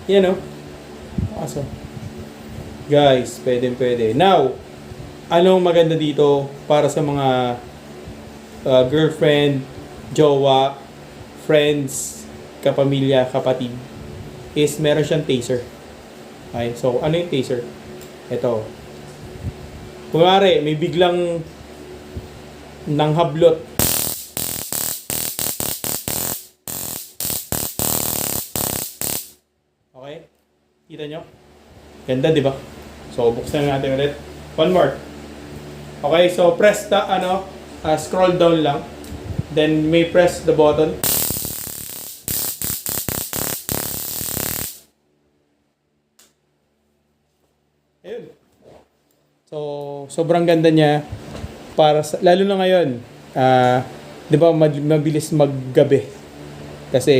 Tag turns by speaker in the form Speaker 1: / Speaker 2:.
Speaker 1: Yan o. Aso. Guys, pwede. Now, anong maganda dito para sa mga girlfriend, jowa, friends, kapamilya, kapatid, is meron siyang taser. Okay, so ano yung taser? Ito. Kunwari, may biglang nanghablot. Okay? Kita nyo? Ganda, di ba? So, buksan natin ulit. One more. Okay, so press the, scroll down lang. Then, may press the button. Ayun. So, sobrang ganda niya para sa, lalo na ngayon, 'di ba mabilis maggabi kasi